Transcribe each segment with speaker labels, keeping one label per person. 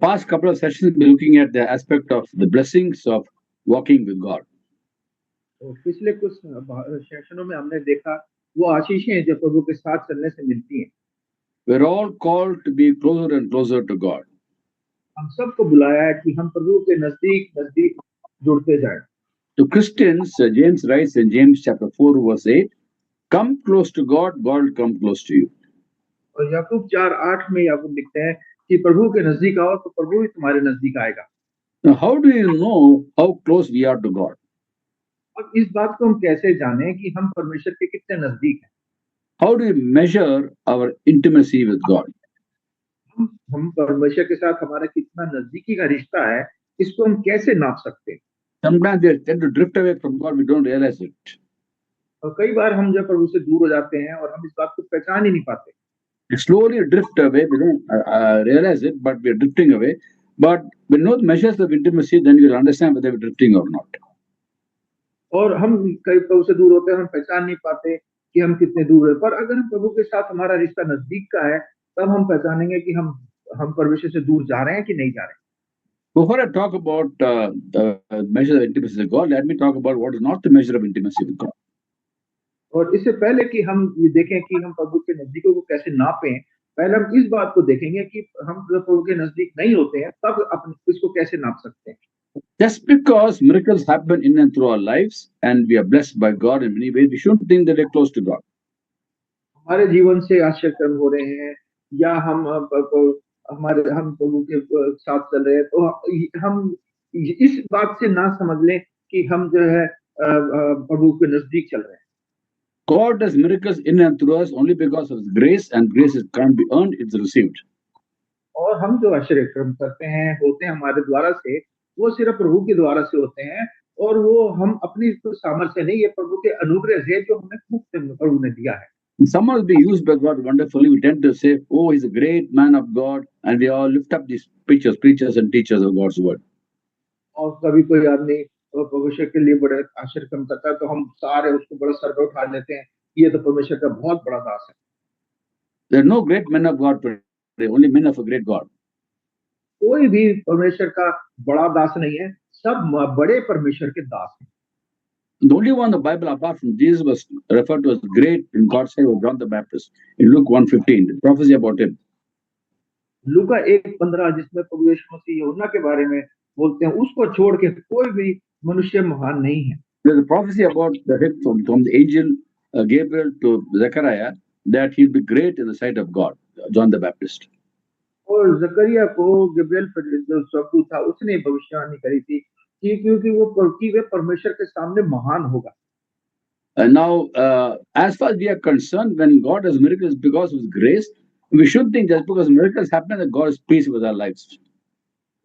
Speaker 1: past couple of sessions, we're looking at the aspect of the blessings of walking with God.
Speaker 2: तो पिछले कुछ सेशनों में हमने देखा वो आशीषें जो प्रभु के साथ चलने से मिलती हैं।
Speaker 1: We're all called to be closer and closer to God.
Speaker 2: हम सबको बुलाया है कि हम प्रभु के नजदीक नजदीक जुड़ते जाएं।
Speaker 1: To Christians, James writes in James chapter 4 verse 8, come close to God, God will come close to you.
Speaker 2: और याकूब 4:8 में याकूब लिखते हैं कि प्रभु के नजदीक आओ तो प्रभु भी तुम्हारे नजदीक आएगा।
Speaker 1: Now, how do you know how close we are to God?
Speaker 2: अब इस बात को हम कैसे जानें कि हम परमेश्वर के कितने नजदीक हैं?
Speaker 1: How do we measure our intimacy with God?
Speaker 2: हम परमेश्वर के साथ हमारा कितना नजदीकी का रिश्ता है, इसको हम कैसे नाप सकते हैं?
Speaker 1: Sometimes we tend to drift away from God, we don't realize it.
Speaker 2: और कई बार हम जब प्रभु से दूर हो जाते हैं और हम इस बात को पहचान ही नहीं पाते।
Speaker 1: We slowly drift away, we don't realize it, but we're drifting away. But when you know the measures of intimacy, then you'll understand whether we're drifting or not.
Speaker 2: और हम कई प्रभु से दूर होते हैं, हम पहचान नहीं पाते कि हम कितने दूर हैं। पर अगर हम प्रभु के साथ हमारा रिश्ता नजदीक का है, तब हम पहचानेंगे कि हम परमेश्वर से दूर जा रहे हैं कि नहीं जा रहे हैं।
Speaker 1: Before I talk about the measure of intimacy with God, let me talk about what is not the measure of intimacy with God.
Speaker 2: और इससे पहले कि हम ये देखें कि हम प्रभु के नजदीकों को कैसे नापें, पहले हम इस बात को देखेंगे कि हम जब प्रभु के नजदीक नहीं होते हैं, तब अपने इसको कैसे नाप सकते हैं।
Speaker 1: Just because miracles happen in and through our lives and we are blessed by God in many ways, we shouldn't think that we're close to God.
Speaker 2: हमारे जीवन से आश्चर्य हो रहे हैं या हम प्रभु के साथ चल रहे हैं, तो हम इस बात से ना समझ लें कि हम जो है प्रभु के नजदीक चल रहे हैं।
Speaker 1: God does miracles in and through us only because of His grace, and grace can't be earned; it's received.
Speaker 2: और हम जो आश्चर्य कर्म करते हैं होते हैं हमारे द्वारा से, वो सिर्फ प्रभु के द्वारा से होते हैं और वो हम अपनी सामर्थ्य नहीं, ये प्रभु के अनुग्रह है जो हमें मुफ्त प्रभु ने दिया है।
Speaker 1: Someone will be used by God wonderfully. We tend to say, "Oh, he's a great man of God," and we all lift up these preachers and teachers of God's word.
Speaker 2: और कभी कोई आदमी परमेश्वर के लिए बड़े आश्चर्य कर्म करता है, तो हम सारे उसको बड़ा सर पे उठा लेते हैं, ये तो परमेश्वर का बहुत बड़ा दास है।
Speaker 1: There are no great men of God today, only men of a great God.
Speaker 2: कोई भी परमेश्वर का बड़ा दास नहीं है, सब बड़े परमेश्वर के दास हैं।
Speaker 1: The only one in the Bible apart from Jesus was referred to as great in God's sight was John the Baptist in Luke 1:15. The prophecy about him.
Speaker 2: लूका 1:15 जिसमें प्रभु यीशु मसीह यूहन्ना के बारे में बोलते हैं, उसको छोड़ के कोई भी मनुष्य महान नहीं है।
Speaker 1: There's a prophecy about the hit from the angel Gabriel to Zechariah that he'll be great in the sight of God, John the Baptist.
Speaker 2: और जकरिया को गब्रिएल जो स्वर्गदूत था उसने भविष्यवाणी करी थी कि क्योंकि वे परमेश्वर के सामने महान होगा।
Speaker 1: And now, as far as we are concerned, when God does miracles because of His grace, we should think just because miracles happen that God is pleased with our lives.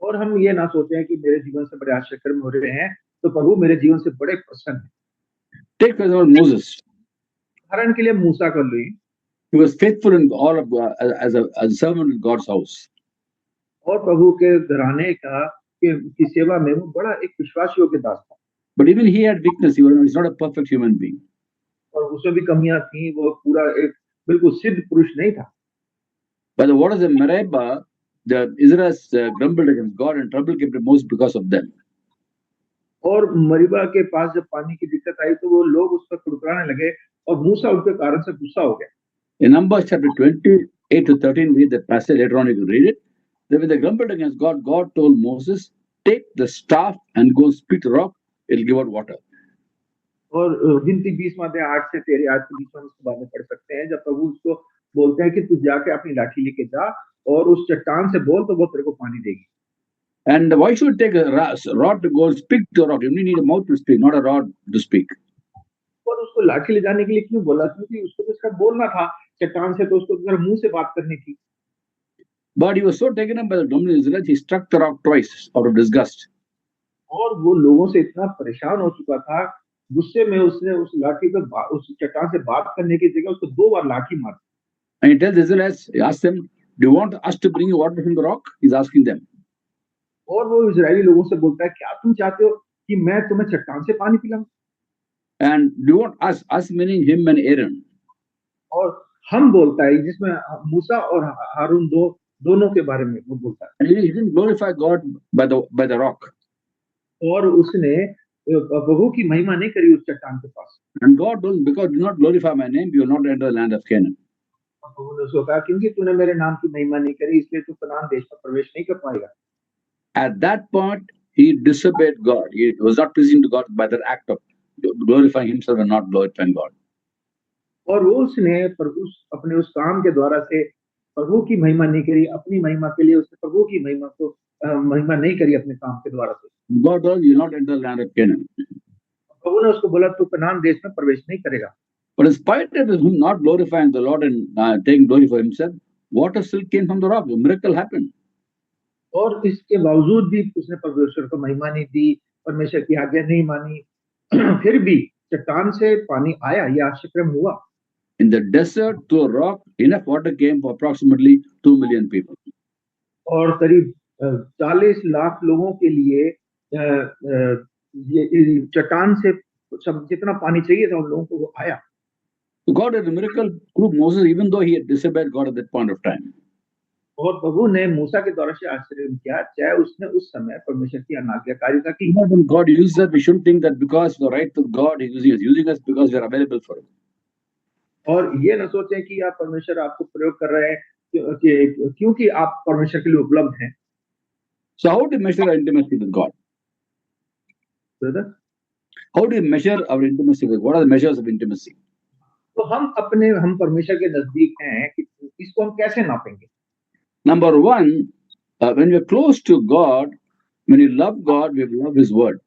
Speaker 2: और हम ये ना सोचें कि मेरे जीवन से बड़े आश्चर्य कर्म हो रहे हैं, तो प्रभु मेरे जीवन से बड़े प्रसन्न हैं।
Speaker 1: Take for example Moses.
Speaker 2: उदाहरण के लिए मूसा कर लो।
Speaker 1: He was faithful in all of as a servant in God's house.
Speaker 2: और प्रभु के घराने की सेवा में वो बड़ा एक विश्वास योग्य दास था।
Speaker 1: But even he had weakness. He's not a perfect human being.
Speaker 2: और उसमें भी कमियां थी, वो पूरा एक बिल्कुल सिद्ध पुरुष नहीं था।
Speaker 1: By the waters of Meribah, the Israelites grumbled against God, and trouble came to Moses because of them.
Speaker 2: और मरीबा के पास जब पानी की दिक्कत आई, तो वो लोग उस पर कुड़कुड़ाने लगे और मूसा उनके कारण से गुस्सा हो गया।
Speaker 1: In Numbers chapter 28-13, read that passage. Later on, you can read it. That when they grumbled against God, God told Moses, "Take the staff and go speak to the rock; it'll give out water."
Speaker 2: और गिनती 20 से 13 आयत के बीच में उसके बारे में पढ़ सकते हैं, जब प्रभु उसको बोलते हैं कि तू जाके अपनी लाठी लेके जा और उस चट्टान से बोल तो वो तेरे को पानी देगी।
Speaker 1: And why should it take a rod to go speak to a rock? You need a mouth to speak, not a rod to speak.
Speaker 2: और उसको लाठी ले जाने के लिए क्यों बोला? क्योंकि उसको तो इसका बोलना था चट्टान से, तो उसको जरा मुंह से बात करनी थी।
Speaker 1: But he was so taken up by the dominant Israelites, he struck the rock twice out of disgust.
Speaker 2: और वो लोगों से इतना परेशान हो चुका था, गुस्से में उसने उस लाठी पे उस चट्टान से बात करने की जगह उसको 2 बार लाठी मारी।
Speaker 1: And he tells the Israelites, he asks them, "Do you want us to bring you water from the rock?" He's asking them.
Speaker 2: और वो इजरायली लोगों से बोलता है, क्या तुम चाहते हो कि मैं तुम्हें चट्टान से पानी पिलाऊं?
Speaker 1: And do you want us meaning him and Aaron?
Speaker 2: और हम बोलता है, जिसमें मूसा और हारून 2 दोनों के बारे में वो बोलता है।
Speaker 1: And he didn't glorify God by the rock.
Speaker 2: और उसने प्रभु की महिमा नहीं करी उस चट्टान के पास।
Speaker 1: And God told him, because do not glorify my name, you will not enter the land of Canaan.
Speaker 2: और प्रभु ने उसको कहा, क्योंकि तूने मेरे नाम की महिमा नहीं करी, इसलिए तू कनान देश में प्रवेश नहीं कर पाएगा।
Speaker 1: At that point, he disobeyed God. He was not pleasing to God by that act of glorifying himself and not glorifying God.
Speaker 2: और वो उसने अपने उस काम के द्वारा से प्रभु की महिमा नहीं करी, अपनी महिमा के लिए उसने प्रभु की महिमा नहीं करी अपने काम के द्वारा से।
Speaker 1: God told you will not enter the land of Canaan.
Speaker 2: प्रभु ने उसको बोला, तू कनान देश में प्रवेश नहीं करेगा।
Speaker 1: But in spite of him not glorifying the Lord and taking glory for himself, water still came from the rock. A miracle happened.
Speaker 2: और इसके बावजूद भी उसने परमेश्वर को महिमा नहीं दी, परमेश्वर की आज्ञा नहीं मानी, फिर भी चट्टान से पानी आया, ये आश्चर्यक्रम हुआ।
Speaker 1: In the desert, through a rock, enough water came for approximately 2 million people.
Speaker 2: और करीब 40 लाख लोगों के लिए ये चट्टान से सब जितना पानी चाहिए था उन लोगों को वो आया।
Speaker 1: So God did a miracle through Moses, even though he had disobeyed God at that point of time.
Speaker 2: और प्रभु ने मूसा के द्वारा से आश्चर्य किया, चाहे उसने उस समय परमेश्वर की अनाज्ञाकारिता की।
Speaker 1: When God uses us, we shouldn't think that because we're right with God, He's using us because we're available for Him.
Speaker 2: और ये न सोचें कि आप परमेश्वर आपको प्रयोग कर रहे हैं क्योंकि आप परमेश्वर के लिए उपलब्ध हैं।
Speaker 1: So how do you measure our intimacy with God?
Speaker 2: Brother,
Speaker 1: How do you measure our intimacy with? What are the measures of intimacy?
Speaker 2: तो हम परमेश्वर के नजदीक हैं कि इसको हम कैसे नापेंगे?
Speaker 1: Number one, when we're close to God, when you love God, we love His word.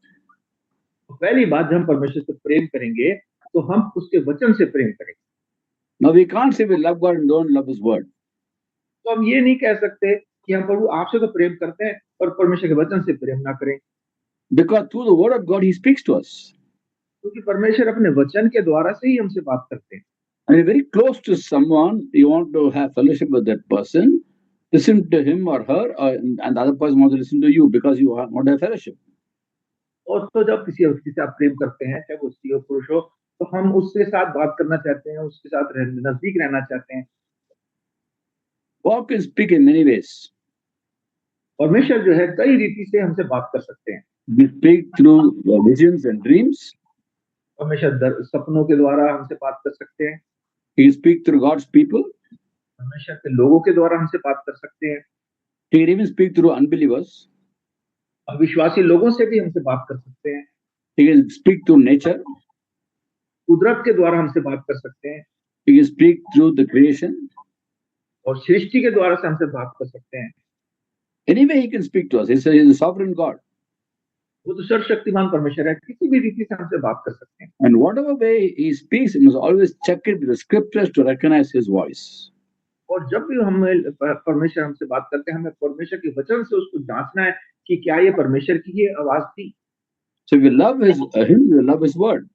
Speaker 2: पहली बात, जब हम परमेश्वर से प्रेम करेंगे तो हम उसके वचन से प्रेम करेंगे।
Speaker 1: Now we can't say we love God and don't love His word.
Speaker 2: तो हम ये नहीं कह सकते कि हम प्रभु आपसे तो प्रेम करते हैं और परमेश्वर के वचन से प्रेम ना करें।
Speaker 1: Because through the word of God, He speaks to us.
Speaker 2: क्योंकि परमेश्वर अपने वचन के द्वारा से ही हमसे बात करते हैं।
Speaker 1: And you're very close to someone, you want to have fellowship with that person, listen to him or her, and the other person wants to listen to you because you want to have fellowship.
Speaker 2: और तो जब किसी से आप प्रेम करते हैं, चाहे वो स्त्री हो पुरुष हो, तो हम उसके साथ बात करना चाहते हैं, उसके साथ नजदीक रहना चाहते हैं।
Speaker 1: God can speak in many ways.
Speaker 2: परमेश्वर जो है कई रीति से हमसे बात कर सकते हैं।
Speaker 1: We speak through visions and dreams.
Speaker 2: परमेश्वर सपनों के द्वारा हमसे बात कर सकते हैं।
Speaker 1: He can speak through God's people.
Speaker 2: परमेश्वर के लोगों के द्वारा हमसे बात कर सकते हैं।
Speaker 1: He can even speak through unbelievers.
Speaker 2: अविश्वासी लोगों से भी हमसे बात कर सकते हैं।
Speaker 1: He can speak through nature.
Speaker 2: कुदरत के द्वारा हमसे बात कर सकते हैं।
Speaker 1: He can speak through the creation.
Speaker 2: और सृष्टि के द्वारा से हमसे बात कर सकते हैं।
Speaker 1: Anyway, He can speak to us. He's a sovereign God.
Speaker 2: वो तो सर्वशक्तिमान परमेश्वर है, किसी भी रीति से हमसे बात कर सकते हैं।
Speaker 1: And whatever way He speaks, you must always check it with the scriptures to recognize His voice.
Speaker 2: और जब भी परमेश्वर हमसे बात करते हैं, हमें परमेश्वर के वचन से उसको जांचना है कि क्या ये परमेश्वर की ये आवाज थी।
Speaker 1: So if we love Him, we love His word.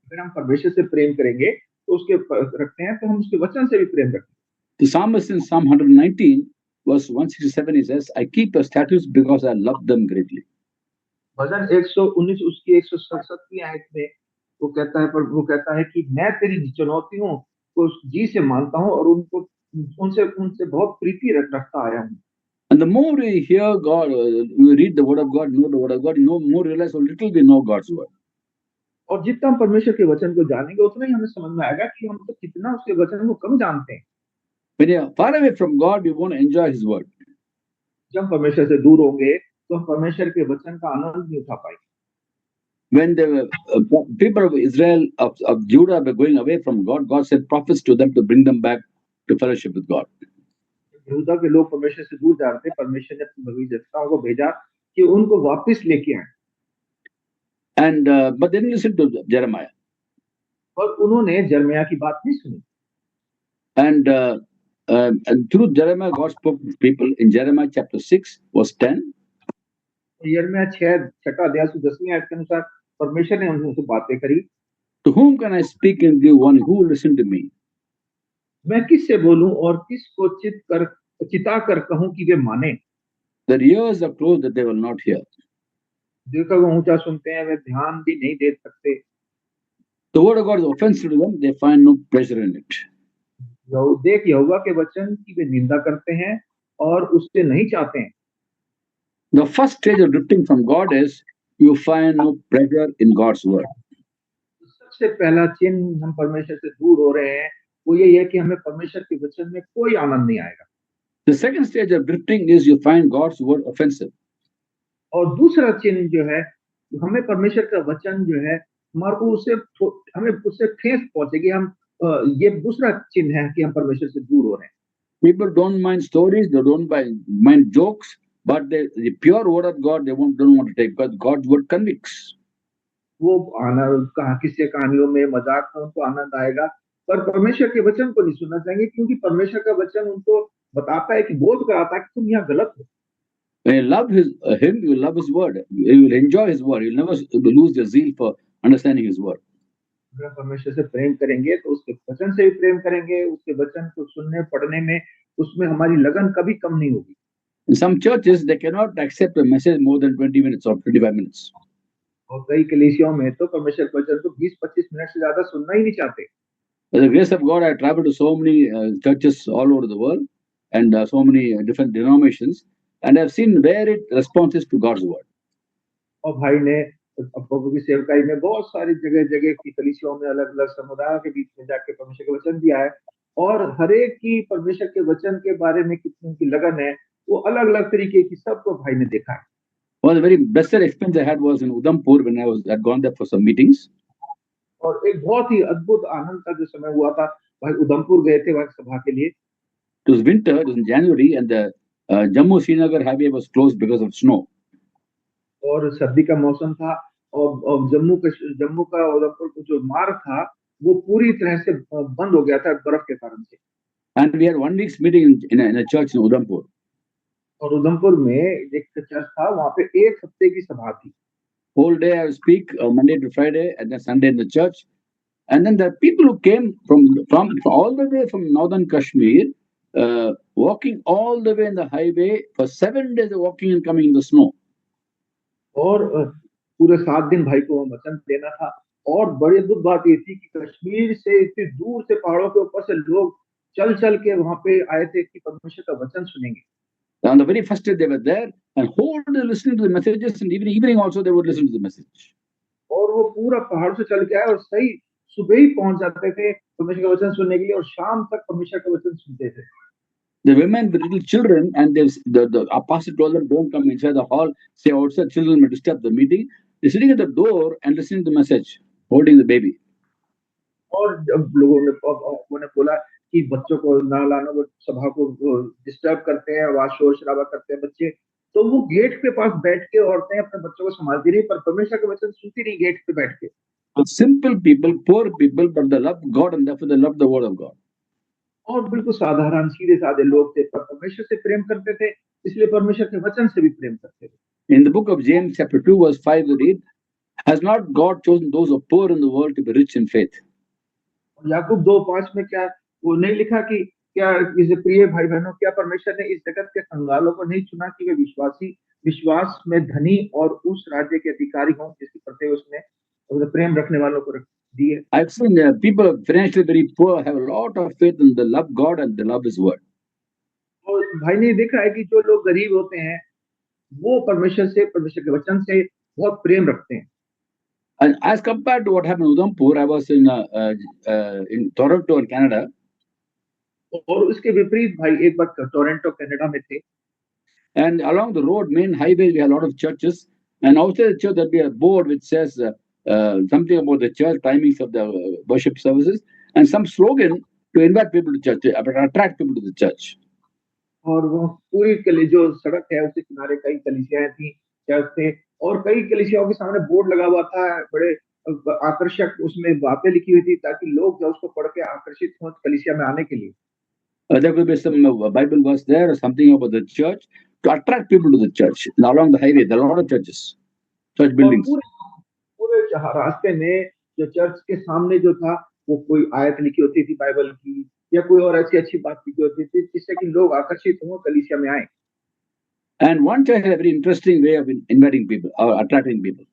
Speaker 2: अगर हम परमेश्वर से प्रेम करेंगे तो उसके रखते हैं, तो हम उसके वचन से भी प्रेम रखते हैं।
Speaker 1: The psalmist in Psalm 119, verse 167, he says, I keep your statutes because I love them greatly.
Speaker 2: भजन 119 उसकी 167वीं आयत में वो कहता है कि मैं तेरी चुनौतियों को जी से मानता हूँ और उनसे बहुत प्रीति रखता आया हूँ।
Speaker 1: And the more we hear God, we read the word of God, know the word of God, you know, more realize how little we know God's word.
Speaker 2: और जितना हम परमेश्वर के वचन को जानेंगे उतना ही हमें समझ में आएगा कि हम तो कितना उसके वचन को कम जानते हैं।
Speaker 1: When you're far away from God, you won't enjoy His word.
Speaker 2: जब परमेश्वर से दूर होंगे तो हम परमेश्वर के वचन का आनंद नहीं उठा पाएंगे।
Speaker 1: When the people of Israel, of Judah were going away from God, God sent prophets to them to bring them back to fellowship with God.
Speaker 2: यहूदा के लोग परमेश्वर से दूर जा रहे थे, परमेश्वर ने अपने भविष्यवक्ताओं को भेजा कि उनको वापस लेके आए।
Speaker 1: And but they didn't listen to Jeremiah.
Speaker 2: और उन्होंने यिर्मयाह की बात नहीं सुनी।
Speaker 1: And through Jeremiah, God spoke to people in Jeremiah chapter 6, verse 10.
Speaker 2: यिर्मयाह 6 अध्याय 10वीं आयत के अनुसार परमेश्वर ने उनसे बातें करी।
Speaker 1: To whom can I speak and give one who will listen to me?
Speaker 2: मैं किससे बोलूं और किसको चिता कर कहूं कि वे माने।
Speaker 1: Their ears are closed that they will not hear.
Speaker 2: देखा वो ऊंचा सुनते हैं, वे ध्यान भी नहीं दे सकते।
Speaker 1: The word of God is offensive to them, they find no pleasure in it.
Speaker 2: देख यहोवा के वचन की वे निंदा करते हैं और उससे नहीं चाहते हैं।
Speaker 1: The first stage of drifting from God is you find no pleasure in God's word.
Speaker 2: सबसे पहला चिन्ह हम परमेश्वर से दूर हो रहे हैं, वो यही है कि हमें परमेश्वर के वचन में कोई आनंद नहीं आएगा।
Speaker 1: The second stage of drifting is you find God's word offensive.
Speaker 2: और दूसरा चिन्ह जो है, हमें परमेश्वर का वचन जो है, हमारे को हमें उससे ठेस पहुंचेगी। ये दूसरा चिन्ह है कि हम परमेश्वर से दूर हो रहे हैं।
Speaker 1: People don't mind stories, they don't mind jokes, but the pure word of God they don't want to take because God's word convicts.
Speaker 2: वो किस्से कहानियों में, मजाक में उनको आनंद आएगा, पर परमेश्वर के वचन को नहीं सुनना चाहेंगे, क्योंकि परमेश्वर का वचन उनको बताता है कि बोध कराता है कि तुम यहाँ गलत हो।
Speaker 1: When you love him, you love his word. You will enjoy his word. You'll never lose your zeal for understanding his word.
Speaker 2: अगर परमेश्वर से प्रेम करेंगे तो उसके वचन से भी प्रेम करेंगे, उसके वचन को सुनने पढ़ने में उसमें हमारी लगन कभी कम नहीं होगी।
Speaker 1: In some churches, they cannot accept a message more than 20 minutes or 25 minutes.
Speaker 2: और कई कलीसियाओं में तो परमेश्वर के वचन को 20-25 मिनट से ज्यादा सुनना ही नहीं चाहते।
Speaker 1: By the grace of God, I traveled to so many churches all over the world and so many different denominations, and I've seen where it responds to God's word.
Speaker 2: और भाई ने प्रभु की सेवकाई में बहुत सारी जगह की कलीसियाओं में अलग अलग समुदायों के बीच में जाके परमेश्वर का वचन दिया है, और हर एक की परमेश्वर के वचन के बारे में कितनी उनकी लगन है, वो अलग अलग तरीके की सबको भाई ने देखा है।
Speaker 1: One of the very best experience I had was in Udhampur when I'd gone there for some meetings.
Speaker 2: और एक बहुत ही अद्भुत आनंद का जो समय हुआ था, भाई उधमपुर गए थे वहां सभा के लिए।
Speaker 1: It was winter, it was in January, and the Jammu Srinagar highway was closed because of snow.
Speaker 2: और सर्दी का मौसम था, और जम्मू का उधमपुर का जो मार्ग था वो पूरी तरह से बंद हो गया था बर्फ के कारण से।
Speaker 1: And we had 1 week's meeting in a church in Udhampur.
Speaker 2: और उधमपुर में एक चर्च था, वहां पे एक हफ्ते की सभा थी।
Speaker 1: Whole day I would speak Monday to Friday and then Sunday in the church. And then there are people who came from all the way from northern Kashmir, walking all the way in the highway for 7 days, walking and coming in the snow.
Speaker 2: और पूरे 7 दिन भाई को वचन देना था, और बड़ी अद्भुत बात ये थी कि कश्मीर से इतनी दूर से पहाड़ों के ऊपर से लोग चल चल के वहां पे आए थे कि परमेश्वर का वचन सुनेंगे।
Speaker 1: On the very first day they were there, and whole day listening to the messages, and evening also they would listen to the message.
Speaker 2: और वो पूरा पहाड़ से चल के आए, और सही सुबह ही पहुंच जाते थे परमेश्वर का वचन सुनने के लिए, और शाम तक परमेश्वर का वचन सुनते थे।
Speaker 1: The women with little children, and our pastor told them, don't come inside the hall, stay outside, children may disturb the meeting. They're sitting at the door and listening to the message, holding the baby.
Speaker 2: और जब लोगों ने बोला कि बच्चों को ना लाना, वो सभा को डिस्टर्ब करते हैं, आवाज शोर शराबा करते हैं बच्चे, तो वो गेट के पास बैठ के औरतें अपने बच्चों को संभालती रही, पर परमेश्वर का वचन सुनती रही गेट पे बैठ के।
Speaker 1: Simple people, poor people, but they love God and therefore they love the word of God.
Speaker 2: और बिल्कुल साधारण सीधे साधे लोग थे, पर परमेश्वर से प्रेम करते थे, इसलिए परमेश्वर के वचन से भी प्रेम करते थे।
Speaker 1: In the book of James, chapter 2, verse 5, we read, has not God chosen those who are poor in the world to be rich in faith?
Speaker 2: याकूब 2:5 में क्या वो नहीं लिखा कि क्या इसे प्रिय भाई बहनों, क्या परमेश्वर ने इस जगत के कंगालों को नहीं चुना कि वे विश्वास में धनी और उस राज्य के अधिकारी हों जिसकी प्रत्यय उसने प्रेम रखने वालों को दी है।
Speaker 1: I've seen people financially very poor have a lot of faith and they love God and they love His word.
Speaker 2: और भाई ने देखा है कि जो लोग गरीब होते हैं वो परमेश्वर के वचन से बहुत प्रेम रखते हैं।
Speaker 1: And as compared to what happened in Udhampur, I was in Toronto in Canada.
Speaker 2: और उसके विपरीत भाई एक बार टोरंटो कनाडा में थे,
Speaker 1: and along the road, main highway, we have a lot of churches, and outside the church there'll be a board which says something about the church timings of the worship services and some slogan to invite people to church, attract people to the church.
Speaker 2: और वो पूरी जो सड़क है उसके किनारे कई कलीसियाएं थी, चर्च थे, और कई कलीसियाओं के सामने बोर्ड लगा हुआ था, बड़े आकर्षक उसमें बातें लिखी हुई थी ताकि लोग जो उसको पढ़ के आकर्षित हों कलीसिया में आने के लिए।
Speaker 1: There could be some Bible verse there or something about the church to attract people to the church. And along the highway, there are a lot of churches, church buildings.
Speaker 2: पूरे रास्ते में जो चर्च के सामने जो था वो कोई आयत लिखी होती थी बाइबल की, या कोई और ऐसी अच्छी बात लिखी होती थी जिससे कि लोग आकर्षित हों कलीसिया में आए।
Speaker 1: And one church had a very interesting way of inviting people or attracting people.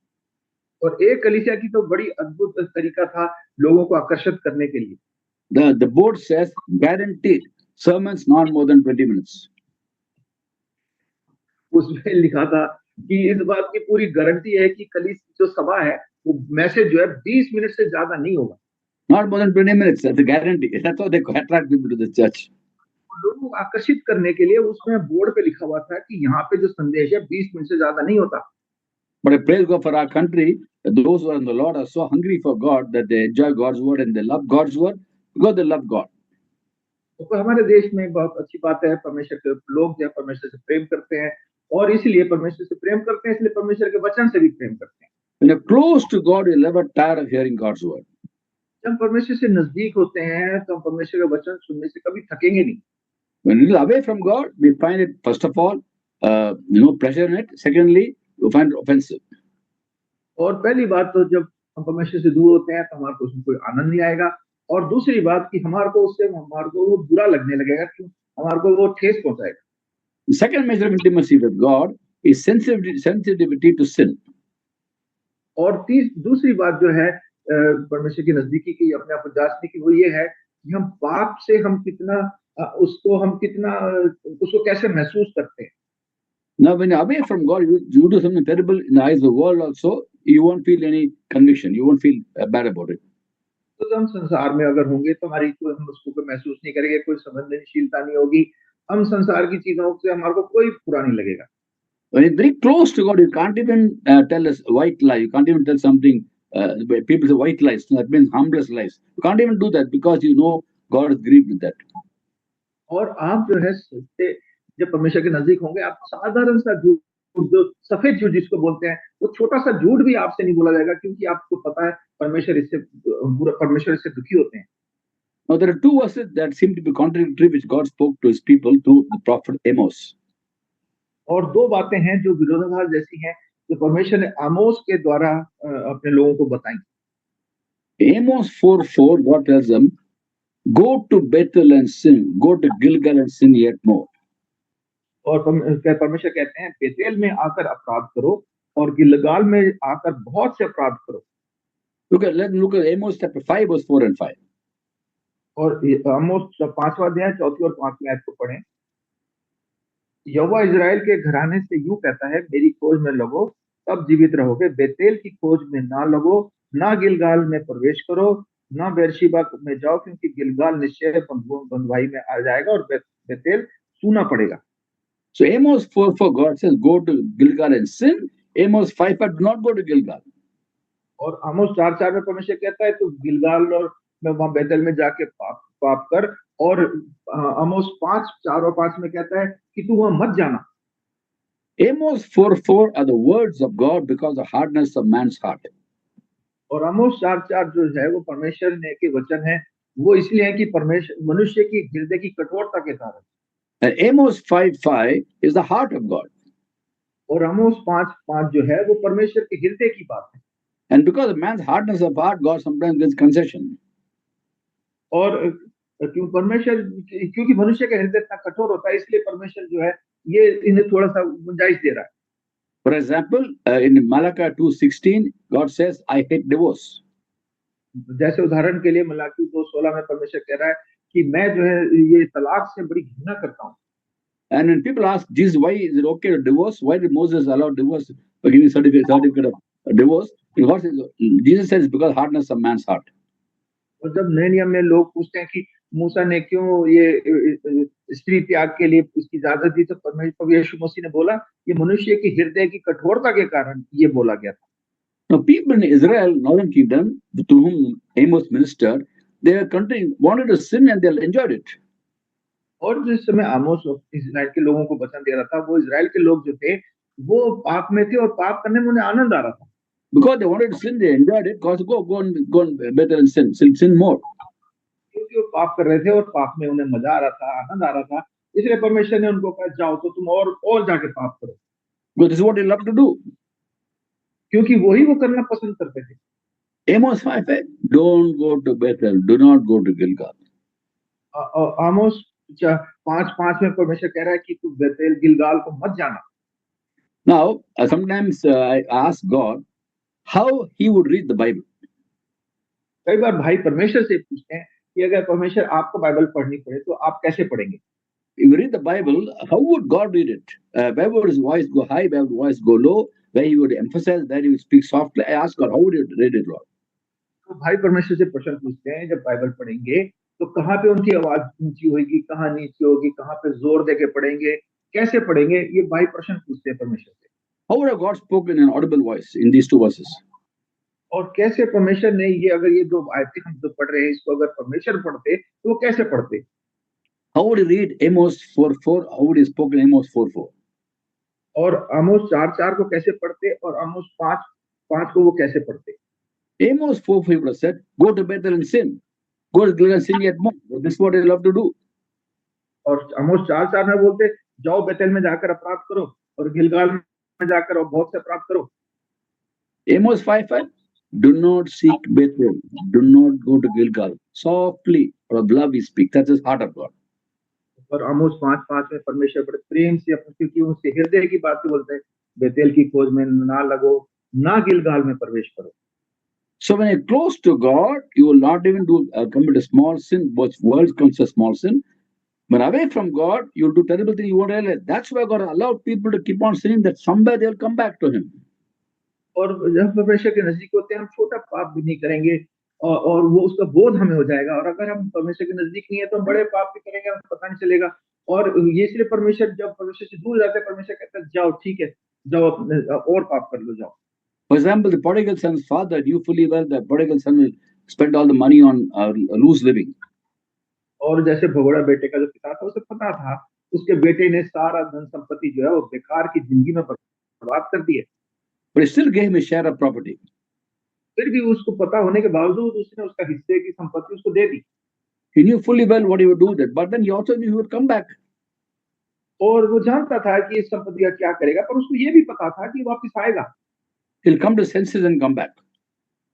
Speaker 2: और एक कलीसिया की तो बड़ी अद्भुत तरीका था लोगों को आकर्षित करने के लिए।
Speaker 1: The board says guaranteed sermons not more than 20 minutes.
Speaker 2: उसमें लिखा था कि इस बात की पूरी गारंटी है कि जो सभा है वो मैसेज जो है 20 मिनट से ज्यादा नहीं होगा।
Speaker 1: Not more than 20 minutes. That's a guarantee. That's how they attract people to the church.
Speaker 2: लोगों को आकर्षित करने के लिए उसमें बोर्ड पे लिखा हुआ था कि यहाँ पे जो संदेश है 20 मिनट से ज्यादा नहीं होता।
Speaker 1: But I praise God for our country. Those who are in the Lord are so hungry for God that they enjoy God's word and they love God's word because they love God.
Speaker 2: तो हमारे देश में बहुत अच्छी बात है, परमेश्वर के लोग जो है परमेश्वर से प्रेम करते हैं और इसलिए परमेश्वर से प्रेम करते हैं, इसलिए परमेश्वर के वचन से भी प्रेम करते हैं।
Speaker 1: When you're close to God, you'll never tire of hearing God's word.
Speaker 2: जब परमेश्वर से नजदीक होते हैं तो हम परमेश्वर का वचन सुनने से कभी थकेंगे नहीं।
Speaker 1: When you're away from God, we find it, first of all, pleasure in it. Secondly, we find it offensive.
Speaker 2: और पहली बात तो जब हम परमेश्वर से दूर होते हैं तो हमारे को उसमें कोई आनंद नहीं आएगा और दूसरी बात कि हमारे को वो बुरा लगने लगेगा, क्यों हमारे को वो ठेस पहुंचाएगा।
Speaker 1: The second measure of intimacy with God is sensitivity to sin.
Speaker 2: और दूसरी बात जो है परमेश्वर की नजदीकी की अपने आप को जांचने की, वो ये है कि हम पाप से हम कितना उसको कैसे महसूस करते हैं।
Speaker 1: Now, when you're away from God, you do something terrible in the eyes of the world also, you won't feel any conviction. You won't feel bad about it.
Speaker 2: तो हम संसार में अगर होंगे तो हम उसको कोई महसूस नहीं करेंगे, कोई संवेदनशीलता नहीं होगी, हम संसार की चीजों से हमारे को कोई बुरा नहीं लगेगा।
Speaker 1: When you're very close to God, you can't even tell us white lie. You can't even tell something. People say white lies. That means harmless lies. You can't even do that because you know God is grieved with that.
Speaker 2: और आप जो है जब परमेश्वर के नजदीक होंगे, आप साधारण सा झूठ, जो सफेद झूठ जिसको बोलते हैं, वो छोटा सा झूठ भी आपसे नहीं बोला जाएगा, क्योंकि आपको पता है परमेश्वर इससे दुखी होते हैं।
Speaker 1: Now there are two verses that seem to be contradictory, which God spoke to His people through the prophet Amos.
Speaker 2: और दो बातें हैं जो विरोधाभास जैसी हैं, जो परमेश्वर ने आमोस के द्वारा अपने लोगों को बताई।
Speaker 1: Amos 4:4, God tells them, "Go to Bethel and sin. Go to Gilgal and sin yet more."
Speaker 2: और परमेश्वर कहते हैं बेतेल में आकर अपराध करो और गिलगाल में आकर बहुत से अपराध करो।
Speaker 1: Let's look at Amos chapter 5, verse 4 and 5.
Speaker 2: और आमोस 5वां अध्याय 4 और 5 आयत को पढ़ें। यहोवा इजराइल के घराने से यूं कहता है, मेरी खोज में लगो तब जीवित रहोगे, बेतेल की खोज में ना लगो, ना गिलगाल में प्रवेश करो, ना बेरशीबा में जाओ, क्योंकि गिलगाल निश्चय बंधुआई में आ जाएगा और बेतेल सूना पड़ेगा।
Speaker 1: So Amos 4:4, God says, "Go to Gilgal and sin." Amos 5:5, do not go to Gilgal.
Speaker 2: और आमोस 4:4 में परमेश्वर कहता है तो गिलगाल और वहां बेतेल में जाके पाप कर, और आमोस 5:4 और 5 में कहता है कि तू वहां मत जाना।
Speaker 1: Amos 4:4 are the words of God because of the hardness of man's heart.
Speaker 2: और आमोस 4:4 जो है वो परमेश्वर ने के वचन है, वो इसलिए है कि परमेश्वर मनुष्य की हृदय की कठोरता के कारण।
Speaker 1: And Amos 5:5 is the heart of God.
Speaker 2: और आमोस 5:5 जो है वो परमेश्वर के हृदय की बात है।
Speaker 1: And because of man's hardness of heart, God sometimes gives concession.
Speaker 2: और क्योंकि मनुष्य का हृदय इतना कठोर होता है, इसलिए परमेश्वर जो है ये इन्हें थोड़ा सा गुंजाइश दे रहा है।
Speaker 1: For example, in Malachi 2:16, God says, "I hate divorce."
Speaker 2: जैसे उदाहरण के लिए मलाकी 2:16 में परमेश्वर कह रहा है कि मैं जो है ये तलाक से बड़ी घृणा करता हूँ।
Speaker 1: And when people ask Jesus, why is it okay to divorce? Why did Moses allow divorce for giving certificate of divorce? Jesus says, because hardness of man's heart.
Speaker 2: और जब नए नियम में लोग पूछते हैं कि मूसा ने क्यों ये स्त्री त्याग के लिए उसकी इजाजत दी, तो परमेश्वर यीशु मसीह ने बोला ये मनुष्य की हृदय की कठोरता के कारण ये बोला गया था।
Speaker 1: Now, people in Israel, northern kingdom, to whom Amos ministered, they were wanted to sin and they enjoyed it.
Speaker 2: और जिस समय आमोस इजराइल के लोगों को वचन दे रहा था, वो इजराइल के लोग जो थे वो पाप में थे और पाप करने में उन्हें आनंद आ रहा था।
Speaker 1: Because they wanted to sin, they enjoyed it. Because go and better and sin more.
Speaker 2: क्योंकि वो पाप कर रहे थे और पाप में उन्हें मजा आ रहा था, आनंद आ रहा था, इसलिए परमेश्वर ने उनको कहा जाओ तो तुम और जाके पाप करो।
Speaker 1: Because this is what they love to do.
Speaker 2: क्योंकि वही वो करना पसंद करते थे।
Speaker 1: Amos 5:5, don't go to Bethel, do not go to Gilgal.
Speaker 2: आमोस 5:5 में परमेश्वर कह रहा है कि तू बेतेल गिलगाल को मत जाना।
Speaker 1: Now, sometimes I ask God how He would read the Bible.
Speaker 2: कई बार भाई परमेश्वर से पूछते हैं कि अगर परमेश्वर आपको बाइबल पढ़नी पड़े तो आप कैसे पढ़ेंगे?
Speaker 1: you read the Bible, how would God read it? Where would his voice go high? Where would his voice go low? Where he would emphasize? Where he would speak softly? I ask God, how would you read it, Lord?
Speaker 2: तो भाई परमेश्वर से प्रश्न पूछते हैं जब Bible पढ़ेंगे तो कहाँ पे उनकी आवाज ऊंची होगी, कहाँ नीची होगी, कहाँ पे जोर दे के पढ़ेंगे, कैसे पढ़ेंगे, ये भाई प्रश्न पूछते हैं परमेश्वर से।
Speaker 1: How would have God spoken in an audible voice in these two verses?
Speaker 2: और कैसे परमेश्वर ने ये अगर ये दो आयतें हम जो पढ़ रहे हैं इसको अगर परमेश्वर पढ़ते तो वो कैसे पढ़ते?
Speaker 1: How would he read Amos 4:4? How would he spoken Amos 4:4?
Speaker 2: और आमोस 4:4 को कैसे पढ़ते और आमोस 5:5 को वो कैसे पढ़ते?
Speaker 1: Amos 4:4 would have said, go to Bethel and sin. Go to Gilgal and sin yet more. This is what they love to do.
Speaker 2: और आमोस 4:4 में बोलते जाओ बेतेल में जाकर अपराध करो और गिलगाल में जाकर और बहुत से अपराध करो।
Speaker 1: Amos 5:5, do not seek Bethel, do not go to Gilgal. Softly, or of love we speak. That's the heart of God.
Speaker 2: और आमोस 5:5 में परमेश्वर बड़े प्रेम से अपने क्योंकि उनसे हृदय की बातें बोलते हैं, बेतेल की खोज में ना लगो, ना गिलगाल में प्रवेश करो।
Speaker 1: So when you're close to God, you will not even commit a small sin. Both worlds comes a small sin. But away from God, you'll do terrible things you won't realize. That's why God allowed people to keep on sinning, that somewhere they'll come back to Him.
Speaker 2: और जब परमेश्वर के नजदीक होते हैं हम छोटा पाप भी नहीं करेंगे और वो उसका बोध हमें हो जाएगा और अगर हम परमेश्वर के नजदीक नहीं है तो हम बड़े पाप भी करेंगे हमें पता नहीं चलेगा और ये इसलिए परमेश्वर जब परमेश्वर से दूर जाते हैं परमेश्वर कहता है जाओ ठीक है जाओ और पाप कर लो जाओ।
Speaker 1: For example, the prodigal son's father knew fully well that prodigal son will spend all the money on loose living.
Speaker 2: और जैसे भगोड़ा बेटे का जो पिता था उसे पता था उसके बेटे ने सारा धन संपत्ति जो है वो बेकार की जिंदगी में बर्बाद कर दी है।
Speaker 1: But he still gave him a share of property.
Speaker 2: फिर भी उसको पता होने के बावजूद उसने उसका हिस्से की संपत्ति उसको दे दी।
Speaker 1: He knew fully well what he would do with it, but then he also knew he would come back.
Speaker 2: और वो जानता था कि इस संपत्ति का क्या करेगा पर उसको ये भी पता था कि वापस आएगा।
Speaker 1: He'll come to senses and come back.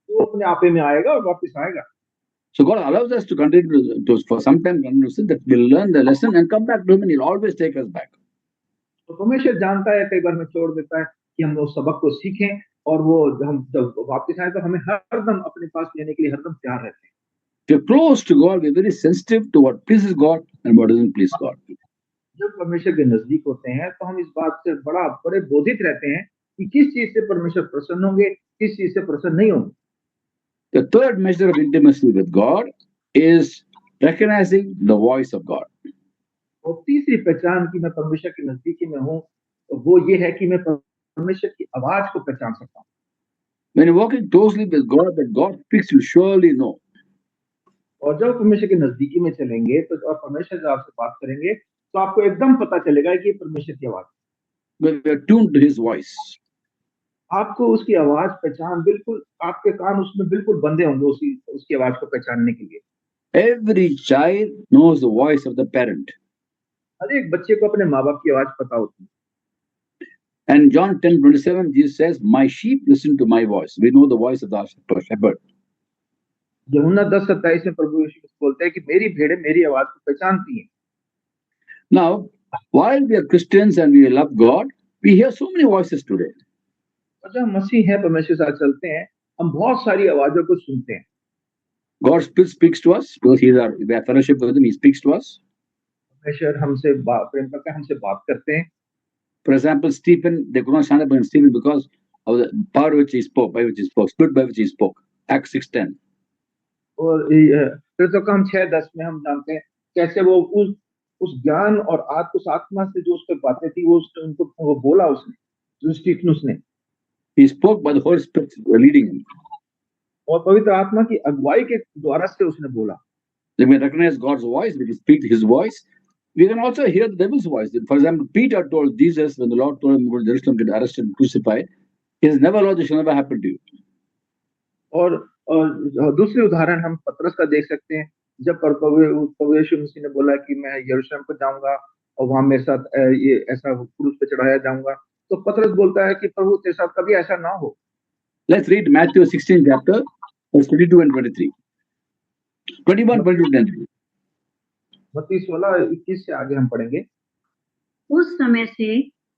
Speaker 2: वो अपने आपे में आएगा और वापस आएगा।
Speaker 1: So God allows us to continue to for some time continue to sin, that we'll learn the lesson and come back to Him, and He'll always take us back.
Speaker 2: तो परमेश्वर जानता है कई बार में छोड़ देता है कि हम उस सबक को सीखें और वो हम जब वापस आए तो हमें हरदम अपने पास लेने के लिए हरदम तैयार रहते हैं।
Speaker 1: If you're close to God, we're very sensitive to what pleases God and what doesn't please God.
Speaker 2: जब परमेश्वर के नजदीक होते हैं तो हम इस बात से बड़े बोधित रहते हैं कि किस चीज से परमेश्वर प्रसन्न होंगे, किस चीज से प्रसन्न नहीं होंगे।
Speaker 1: The third measure of intimacy with God is recognizing the voice of God.
Speaker 2: और तीसरी पहचान की मैं परमेश्वर के नजदीकी में हूँ वो ये है कि मैं परमेश्वर की आवाज को पहचान सकता हूँ।
Speaker 1: When you're walking closely with God, that God speaks, you surely know.
Speaker 2: और जब परमेश्वर के नजदीकी में चलेंगे तो और परमेश्वर जब आपसे बात करेंगे तो आपको एकदम पता चलेगा कि ये परमेश्वर की आवाज।
Speaker 1: When you're tuned to His voice,
Speaker 2: आपको उसकी आवाज पहचान बिल्कुल आपके कान उसमें बिल्कुल बंधे होंगे उसकी आवाज को पहचानने के लिए।
Speaker 1: every child knows the voice of the parent.
Speaker 2: हर एक बच्चे को अपने माँ बाप की आवाज पता होती है।
Speaker 1: And John 10:27, Jesus says, "My sheep listen to my voice." We know the voice of the shepherd.
Speaker 2: यूहन्ना 10:27 में प्रभु यीशु बोलते हैं कि मेरी भेड़ें मेरी आवाज को पहचानती हैं।
Speaker 1: Now, while we are Christians and we love God, we hear so many voices today.
Speaker 2: और जब मसीह है परमेश्वर के साथ चलते हैं हम बहुत सारी आवाजों को सुनते हैं।
Speaker 1: God still speaks to us because we have fellowship with Him. He speaks to us.
Speaker 2: परमेश्वर हमसे प्रेम करके हमसे बात करते हैं।
Speaker 1: For example, Stephen, they could not stand up against Stephen because of the power which he spoke, by which he spoke, spirit by which he spoke. Acts 6:10.
Speaker 2: और फिर तो काम 6:10 में हम जानते हैं कैसे वो उस ज्ञान और उस आत्मा से जो उस पर बातें थी वो उनको वो बोला उसने जो स्टीफनुस ने।
Speaker 1: He spoke by the Holy Spirit leading him.
Speaker 2: और पवित्र आत्मा की अगुवाई के द्वारा से उसने बोला।
Speaker 1: Then we recognize God's voice, we can speak His voice. We can also hear the devil's voice. For example, Peter told Jesus when the Lord told him to go to Jerusalem, get arrested and crucified, he says, "Never, Lord, this shall never happen to you."
Speaker 2: और दूसरी उदाहरण हम पतरस का देख सकते हैं जब प्रभु यीशु मसीह ने बोला कि मैं यरूशलेम को जाऊंगा और वहां मेरे साथ ये ऐसा क्रूस पे चढ़ाया जाऊंगा तो पतरस बोलता है कि प्रभु तेरे साथ कभी ऐसा ना हो।
Speaker 1: Let's read Matthew 16 chapter, verse 22 and 23. 21, 22, 23.
Speaker 2: मत्ती 16:21 से आगे हम पढ़ेंगे।
Speaker 3: उस समय से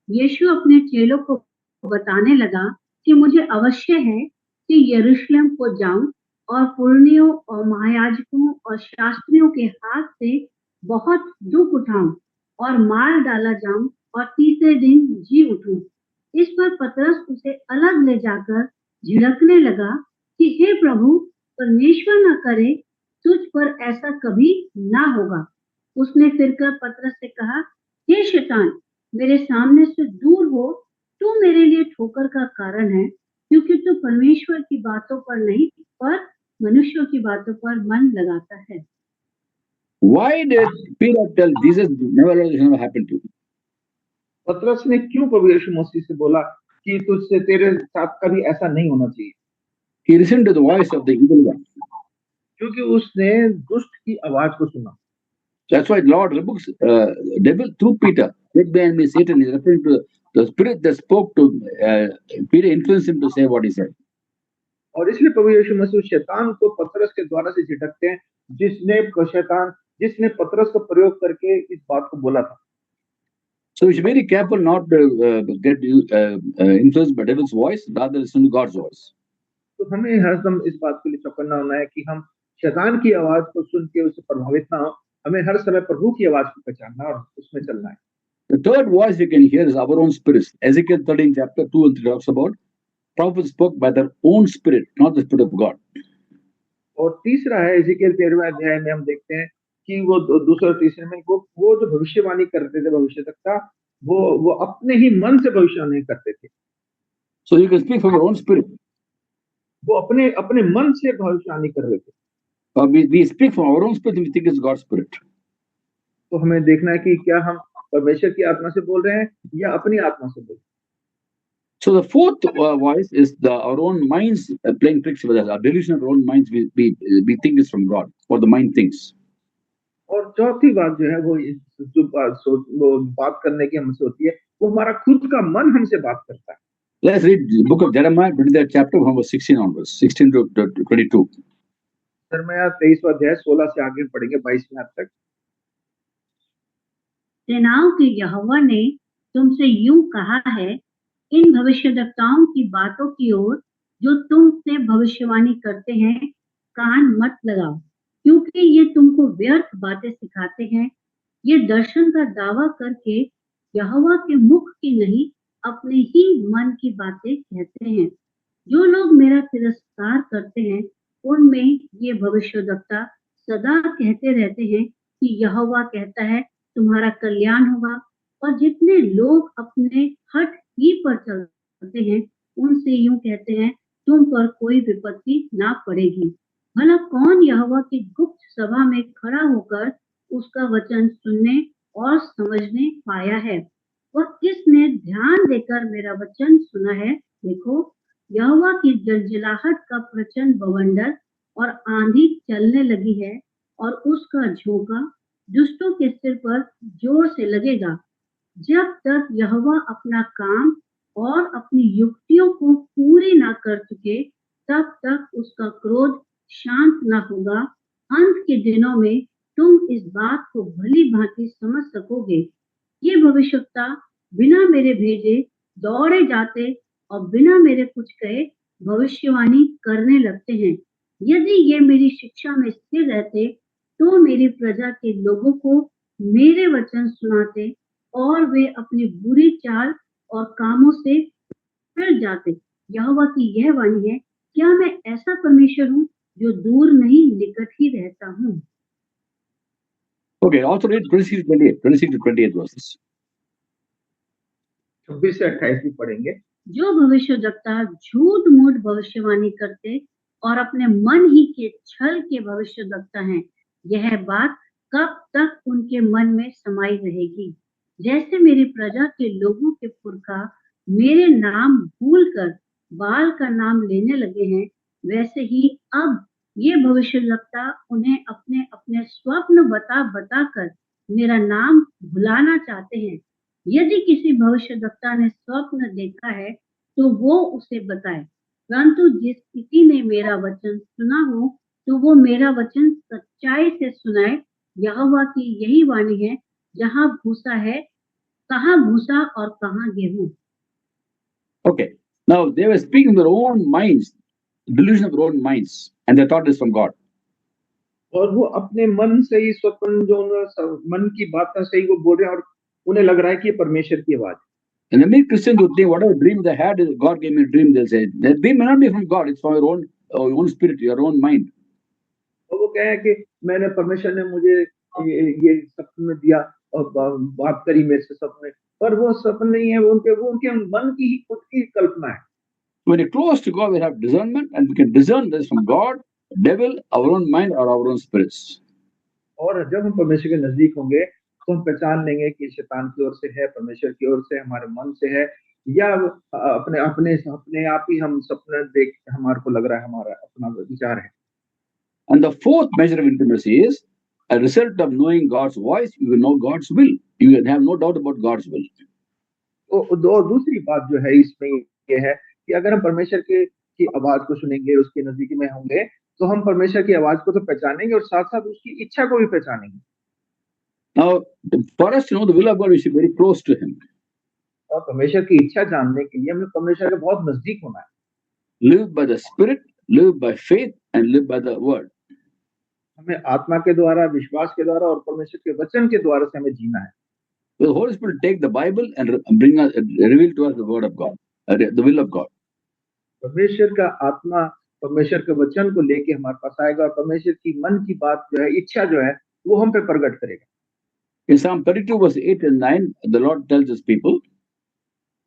Speaker 3: यीशु अपने चेलों को बताने लगा कि मुझे अवश्य है कि यरूशलेम को जाऊं और पुरनियों और महायाजकों और शास्त्रियों के हाथ से बहुत दुख उठाऊं और मार डाला जाऊं और तीसरे दिन जी उठूं। इस पर पतरस उसे अलग ले जाकर झिड़कने लगा कि हे प्रभु, परमेश्वर न करे, तुझ पर ऐसा कभी ना होगा। उसने फिरकर पतरस से कहा, हे शैतान, मेरे सामने से दूर हो, तू मेरे लिए ठोकर का कारण है, क्योंकि तू परमेश्वर की बातों पर नहीं पर मनुष्यों की बातों पर मन लगाता है।
Speaker 1: Why did Peter tell Jesus never is going to happen to you?
Speaker 2: पतरस ने क्यों प्रभु यीशु मसीह से बोला कि तुझसे तेरे साथ कभी ऐसा नहीं होना चाहिए?
Speaker 1: He listened to the voice of the evil one.
Speaker 2: क्योंकि उसने दुष्ट की आवाज को सुना।
Speaker 1: That's why the Lord rebukes devil through Peter. Get behind me, Satan is referring to the spirit that spoke to Peter, influenced him to say what he said.
Speaker 2: और इसलिए प्रभु यीशु मसीह शैतान को पतरस के द्वारा से झिड़कते हैं, जिसने पतरस का प्रयोग करके इस बात को बोला था।
Speaker 1: So we should be very careful not to get influenced by devil's voice, rather listen to God's voice.
Speaker 2: तो हमें हरदम इस बात के लिए चौकन्ना होना है कि हम शैतान की आवाज को सुन के उससे प्रभावित ना हो। हमें हर समय प्रभु की आवाज को पहचानना और उसमें चलना है।
Speaker 1: The third voice we can hear is our own spirits. Ezekiel 13 chapter 2 and 3 talks about prophets spoke by their own spirit, not the spirit of God.
Speaker 2: और तीसरा है एजेकियल 13वें अध्याय में हम देखते हैं कि वो दूसरे और तीसरे में वो जो भविष्यवाणी करते थे भविष्यवक्ता, वो अपने ही मन से भविष्यवाणी करते थे।
Speaker 1: So you can speak from your own spirit.
Speaker 2: वो अपने मन से भविष्यवाणी कर रहे थे।
Speaker 1: We speak from our own spirit and we think it's God's spirit.
Speaker 2: तो हमें देखना है कि क्या हम परमेश्वर की आत्मा से बोल रहे हैं या अपनी आत्मा से बोल रहे हैं।
Speaker 1: So the fourth voice is our own minds playing tricks with us. Our delusion of our own minds, we think is from God, or the mind thinks.
Speaker 2: और चौथी बात जो है वो वो बात करने की हमसे होती है, वो हमारा खुद का मन हमसे बात करता है।
Speaker 1: Let's read the book of Jeremiah, 23rd chapter, from verse 16 onwards, 16 to 22.
Speaker 2: यिर्मयाह 23वां अध्याय 16 से आगे पढ़ेंगे 22वें आयत तक।
Speaker 3: सेनाओं के यहोवा ने तुमसे यूं कहा है, इन भविष्यद्वक्ताओं की बातों की ओर जो तुमसे भविष्यवाणी करते हैं कान मत लगाओ, क्योंकि ये तुमको व्यर्थ बातें सिखाते हैं। ये दर्शन का दावा करके यहोवा के मुख की नहीं, अपने ही मन की बातें कहते हैं। जो लोग मेरा तिरस्कार करते हैं, उनमें ये भविष्यद्वक्ता सदा कहते रहते हैं कि यहोवा कहता है, तुम्हारा कल्याण होगा। और जितने लोग अपने हठ ही पर चलते हैं, उनसे यूं कहते हैं, तुम पर कोई विपत्ति ना पड़ेगी। भला कौन यहोवा की गुप्त सभा में खड़ा होकर उसका वचन सुनने और समझने पाया है? और किसने ध्यान देकर मेरा वचन सुना है? देखो, यहोवा की जलजलाहट का प्रचंड बवंडर और आंधी चलने लगी है, और उसका झोंका दुष्टों के सिर पर जोर से लगेगा। जब तक यहोवा अपना काम और अपनी युक्तियों को पूरी ना कर चुके, तब तक उसका क्रोध शांत ना होगा। अंत के दिनों में तुम इस बात को भली भांति समझ सकोगे। ये भविष्यवक्ता बिना मेरे भेजे दौड़े जाते और बिना मेरे कुछ कहे भविष्यवाणी करने लगते हैं। यदि ये मेरी शिक्षा में स्थिर रहते, तो मेरी प्रजा के लोगों को मेरे वचन सुनाते और वे अपनी बुरी चाल और कामों से फिर जाते। यहोवा की यह वाणी है, क्या मैं ऐसा परमेश्वर हूँ जो दूर नहीं निकट ही रहता हूँ।
Speaker 1: Okay, also read 26 to 28 verses.
Speaker 2: 26 से 28 भी पढ़ेंगे।
Speaker 3: जो भविष्यद्वक्ता झूठ मूठ भविष्यवाणी करते और अपने मन ही के छल के भविष्यद्वक्ता हैं, यह बात कब तक उनके मन में समाई रहेगी? जैसे मेरी प्रजा के लोगों के पुरखा मेरे नाम भूलकर बाल का नाम लेने लगे हैं, वैसे ही अब ये भविष्यद्वक्ता उन्हें अपने अपने स्वप्न बता कर मेरा नाम भुलाना चाहते हैं। यदि किसी भविष्यद्वक्ता ने स्वप्न देखा है, तो वो उसे बताए, परंतु जिस किसी ने मेरा वचन सुना हो, तो वो मेरा वचन सच्चाई से सुनाए। यहोवा की यही वाणी है, जहाँ भूसा है, कहाँ भूसा और कहाँ गेहूं।
Speaker 1: Okay, now they were speaking their own minds, delusion of their own minds, and they thought it's from God.
Speaker 2: और वो अपने मन से ही स्वप्न जो मन की बातें से ही वो बोल रहे हैं और उन्हें लग रहा है कि ये परमेश्वर की आवाज है।
Speaker 1: And the many Christians would think whatever dream they had, God gave me a dream, they'll say. That dream may not be from God, it's from your own spirit, your own mind.
Speaker 2: तो वो कहे कि मैंने परमेश्वर ने मुझे ये सपने में दिया और बात करी मेरे से सपने, पर वो सपने नहीं है, वो उनके मन की ही खुद की कल्पना है।
Speaker 1: When you're close to God, we have discernment and we can discern this from God, devil, our own mind, or our own spirits.
Speaker 2: और जब हम परमेश्वर के नजदीक होंगे तो हम पहचान लेंगे कि शैतान की ओर से है, परमेश्वर की ओर से, हमारे मन से है, या अपने अपने अपने आप ही हम सपने देख हमारे को लग रहा है हमारा अपना विचार है।
Speaker 1: And the fourth measure of intimacy is a result of knowing God's voice, you will know God's will. You will have no doubt about God's will.
Speaker 2: तो दूसरी बात जो है इसमें ये है कि अगर हम परमेश्वर के की आवाज को सुनेंगे, उसके नजदीकी में होंगे, तो हम परमेश्वर की आवाज को तो पहचानेंगे और साथ-साथ उसकी इच्छा को भी पहचानेंगे।
Speaker 1: Now, for us to know the will of God, we should be very close to Him.
Speaker 2: और परमेश्वर की इच्छा जानने के लिए हमें परमेश्वर के बहुत नजदीक होना है।
Speaker 1: Live by the Spirit, live by faith, and live by the Word.
Speaker 2: हमें आत्मा के द्वारा, विश्वास के द्वारा और परमेश्वर के वचन के द्वारा से हमें जीना है।
Speaker 1: The Holy Spirit take the Bible and bring us, reveal to us the Word of God, the will of God.
Speaker 2: परमेश्वर का आत्मा परमेश्वर के वचन को लेके हमारे पास आएगा और परमेश्वर की मन की बात जो है, इच्छा जो है, वो हम पे प्रकट करेगा।
Speaker 1: In Psalm 32, verse 8 and 9, the Lord tells His people,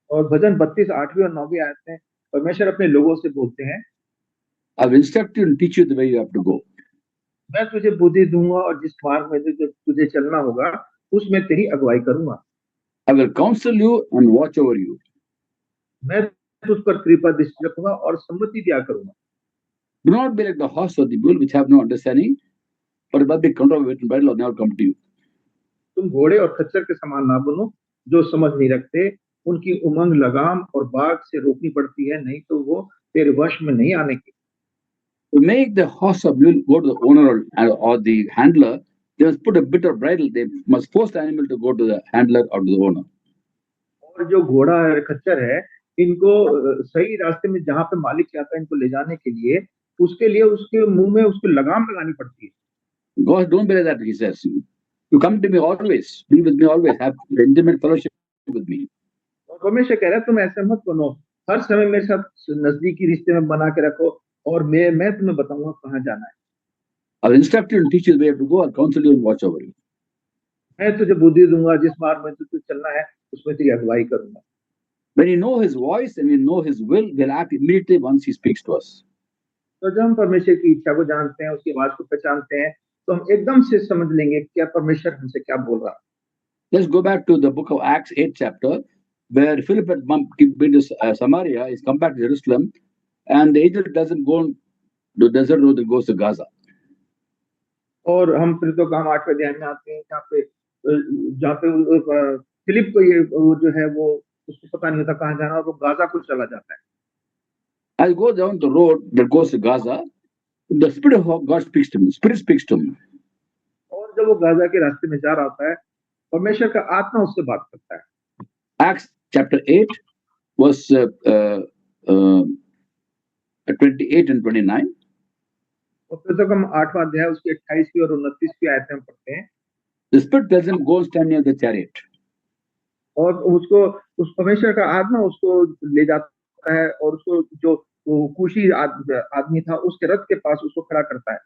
Speaker 2: और भजन 32 8वीं और 9वीं आयत में परमेश्वर अपने लोगों से बोलते हैं,
Speaker 1: I will instruct you and teach you the way you have to go.
Speaker 2: मैं तुझे बुद्धि दूंगा और जिस मार्ग में तुझे चलना होगा उसमें तेरी अगुवाई करूंगा।
Speaker 1: I will counsel you and watch over you.
Speaker 2: मैं तुझ पर कृपा दृष्टि रखूंगा और सम्मति दिया करूंगा।
Speaker 1: Do not be like the horse or the bull, which have no understanding, but must be controlled with and bridle or never come to you.
Speaker 2: तुम घोड़े और खच्चर के समान ना बनो, जो समझ नहीं रखते, उनकी उमंग लगाम और बाग से रोकनी पड़ती है, नहीं तो वो तेरे वश में नहीं आने की।
Speaker 1: To make the horse or mule go to the owner or the handler, they must put a bit of bridle. They must force the animal to go to the handler or to the owner.
Speaker 2: और जो घोड़ा है, खच्चर है, इनको सही रास्ते में जहाँ पे मालिक चाहता है इनको ले जाने के लिए, उसके लिए उसके मुंह में उसको लगाम लगानी पड़ती है।
Speaker 1: God, don't be like that, He says. You come to me always, be with me always, have intimate fellowship with me.
Speaker 2: और परमेश्वर कह रहा है तुम ऐसे मत बनो, हर समय मेरे साथ नजदीकी रिश्ते में बना के रखो और मैं तुम्हें बताऊंगा कहाँ जाना है।
Speaker 1: I will instruct you and teach you the way to go. I'll counsel you and watch over you.
Speaker 2: मैं तुझे बुद्धि दूंगा, जिस मार्ग में तुझे चलना है उसमें तेरी अगुवाई करूंगा।
Speaker 1: When you know His voice and we know His will, we'll act immediately once He speaks to us.
Speaker 2: तो जब हम परमेश्वर की इच्छा को जानते हैं, उसकी आवाज को पहचानते हैं, तो हम एकदम से समझ लेंगे क्या परमेश्वर हमसे क्या बोल रहा है।
Speaker 1: Let's go back to the book of Acts 8 chapter, where Philip had been to Samaria, he's come back to Jerusalem, and the angel doesn't go to the desert road, it goes to Gaza.
Speaker 2: और हम फिर तो काम 8वें अध्याय में आते हैं जहाँ पे फिलिप को ये वो जो है वो उसको पता नहीं होता कहाँ जाना और वो गाजा को चला जाता है।
Speaker 1: As he goes down the road that goes to Gaza, the Spirit of God speaks to him. Spirit speaks to him.
Speaker 2: और जब वो गाजा के रास्ते में जा रहा होता है, परमेश्वर का आत्मा उससे बात करता है।
Speaker 1: Acts chapter 8, verse 28 and 29.
Speaker 2: और फिर तो हम 8वां अध्याय उसकी 28वीं और 29वीं आयतें हम पढ़ते हैं।
Speaker 1: The Spirit tells him, go and stand near the chariot.
Speaker 2: और उसको उस परमेश्वर का आत्मा उसको ले जाता है और उसको जो वो कूशी आदमी था उसके रथ के पास उसको खड़ा करता है।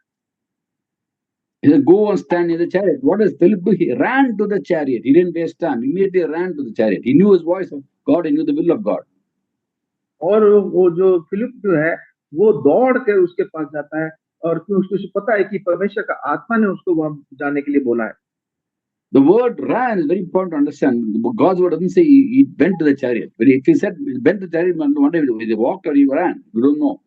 Speaker 1: He said, go and stand near the chariot. What does Philip do? He ran to the chariot. He didn't waste time. He immediately ran to the chariot. He knew his voice of God. He knew the will of God.
Speaker 2: और वो जो Philip जो है वो दौड़ के उसके पास जाता है और उसको पता है कि परमेश्वर का आत्मा ने उसको वहां जाने के लिए बोला है।
Speaker 1: The word ran is very important to understand. God's word doesn't say he went to the chariot. But if he said he went to the chariot, one day he walked or he ran. We don't know.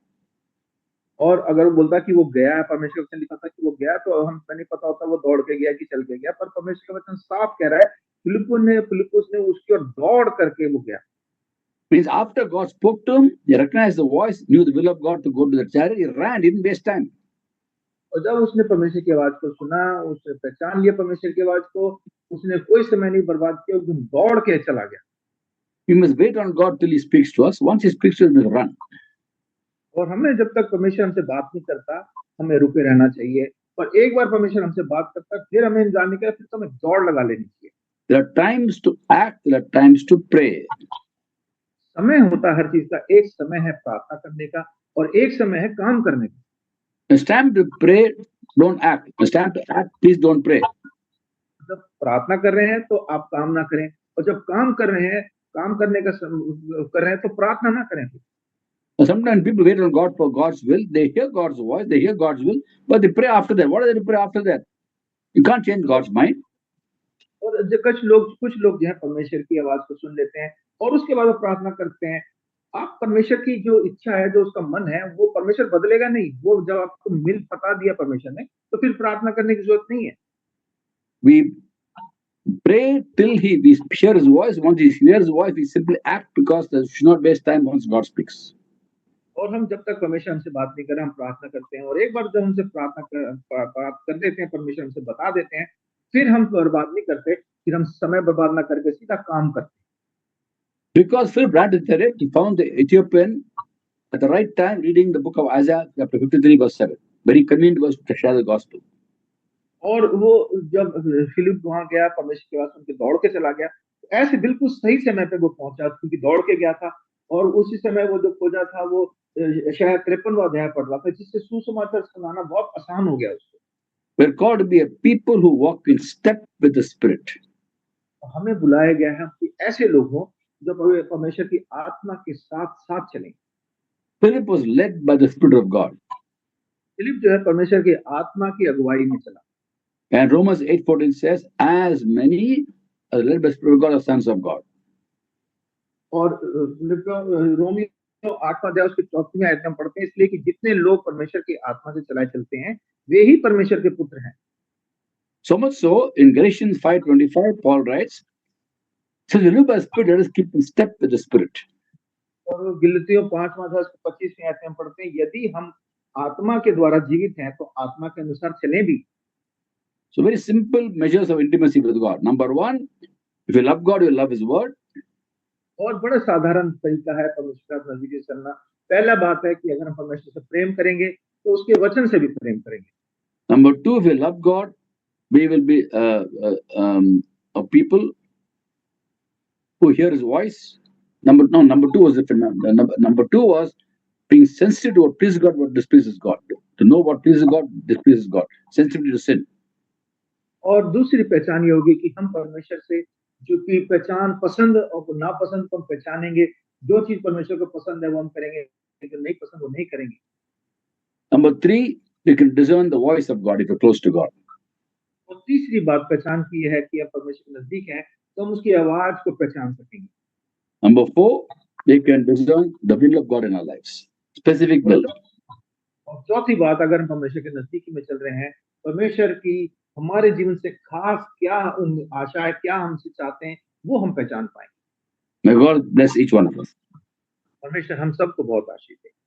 Speaker 2: और अगर वो बोलता कि वो गया, परमेश्वर का वचन लिखा था कि वो गया, तो हमें नहीं पता होता वो दौड़ के गया कि चल के गया, पर परमेश्वर का वचन साफ कह रहा है फिलिप्पुस ने उसकी ओर दौड़ करके वो गया।
Speaker 1: Means after God spoke to him, he recognized the voice, knew the will of God to go to the chariot, he ran, he didn't waste time.
Speaker 2: और जब उसने परमेश्वर की आवाज को सुना, उसने पहचान लिया परमेश्वर की आवाज को, उसने कोई समय नहीं बर्बाद किया, एकदम दौड़ के चला गया।
Speaker 1: We must wait on God till he speaks to us. Once he speaks to us, we'll run.
Speaker 2: और हमें जब तक परमेश्वर हमसे बात नहीं करता, हमें रुके रहना चाहिए और एक बार परमेश्वर हमसे बात करता है, फिर हमें इंतजार नहीं करना, फिर तो हमें दौड़ लगा लेनी चाहिए।
Speaker 1: There are times to act, there are times to pray.
Speaker 2: समय होता है हर चीज का, एक समय है प्रार्थना करने का और एक समय है काम करने का।
Speaker 1: It's time to pray, don't act. It's time to act, please don't pray.
Speaker 2: जब प्रार्थना कर रहे हैं तो आप काम ना करें, और जब काम कर रहे हैं, काम करने का कर रहे हैं तो प्रार्थना ना करें।
Speaker 1: Sometimes people wait on God for God's will. They hear God's voice, they hear God's will, but they pray after that. What are they to pray after that? You can't change God's mind.
Speaker 2: और कुछ लोग जो है परमेश्वर की आवाज को सुन लेते हैं और उसके बाद वो प्रार्थना करते हैं। आप परमेश्वर की जो इच्छा है, जो उसका मन है, वो परमेश्वर बदलेगा नहीं। वो जब आपको मिल बता दिया परमेश्वर ने, तो फिर प्रार्थना करने की जरूरत नहीं है।
Speaker 1: We pray till we hear His voice. Once we hear His voice, we simply act because there should not waste time once God speaks.
Speaker 2: और हम जब तक परमेश्वर हमसे बात नहीं करे, हम प्रार्थना करते हैं, और एक बार जब हमसे बात कर देते हैं, परमेश्वर हमसे बता देते हैं, फिर हम बर्बाद नहीं करते, फिर हम समय बर्बाद ना करके सीधा काम करते हैं।
Speaker 1: Because Philip ran to Cherith, he found the Ethiopian at the right time reading the book of Isaiah, chapter 53, verse 7. Very convenient verse to share the gospel.
Speaker 2: और वो जब फिलिप वहां गया, परमेश्वर के पास उनके दौड़ के चला गया, तो ऐसे बिल्कुल सही समय पे वो पहुंचा, क्योंकि दौड़ के गया था। और उसी समय वो जो खोजा था, वो शायद 53वां अध्याय पढ़ रहा था, जिससे सुसमाचार सुनाना बहुत आसान हो गया उसको।
Speaker 1: We're called to be a people who walk in step with the Spirit.
Speaker 2: हमें बुलाया गया है कि ऐसे लोग हों जो परमेश्वर की आत्मा के साथ साथ चलें।
Speaker 1: Philip was led by the Spirit of God.
Speaker 2: Philip जो है परमेश्वर की आत्मा की अगुवाई में चला।
Speaker 1: And Romans 8:14 says, as many as led by the Spirit of God are sons of God.
Speaker 2: और रोमियो 8वां अध्याय उसके 4वीं आयत में पढ़ते हैं, इसलिए कि जितने लोग परमेश्वर की आत्मा से चलाए चलते हैं, वे ही परमेश्वर के पुत्र हैं।
Speaker 1: So much so, in Galatians 5:25, Paul writes, since we live by the Spirit, let us keep in step with the Spirit.
Speaker 2: और गिलतियों 5वां अध्याय 25वीं आयत में पढ़ते हैं, यदि हम आत्मा के द्वारा जीवित हैं, तो आत्मा के अनुसार चलें भी।
Speaker 1: So very simple measures of intimacy with God. Number one, if you love God, you love His word.
Speaker 2: और बड़ा साधारण तरीका है परमेश्वर का नजदीक चलना। पहला बात है कि अगर हम परमेश्वर से प्रेम करेंगे, तो उसके वचन से भी प्रेम करेंगे।
Speaker 1: Number two, if we love God, we will be a people who hear His voice. Number two was different. Number two was being sensitive to what pleases God, what displeases God. To know what pleases God, displeases God. Sensitivity to sin.
Speaker 2: और दूसरी पहचान ये होगी कि हम परमेश्वर से जो की पहचान पसंद और नापसंद को हम पहचानेंगे। जो चीज परमेश्वर को पसंद है वो हम करेंगे, जो नहीं पसंद वो नहीं करेंगे।
Speaker 1: Number three, you can discern the voice of God if you're close to God.
Speaker 2: और तीसरी बात पहचान की यह है कि आप परमेश्वर के नजदीक हैं, तो हम उसकी आवाज को पहचान सकेंगे।
Speaker 1: Number four, we can discern the will of God in our lives. Specific will.
Speaker 2: और चौथी बात, अगर हम परमेश्वर के नजदीकी में चल रहे हैं, परमेश्वर की हमारे जीवन से खास क्या आशा है, क्या हमसे चाहते हैं, वो हम पहचान पाएंगे।
Speaker 1: May God bless each one of us.
Speaker 2: परमेश्वर हम सबको बहुत आशीष दे।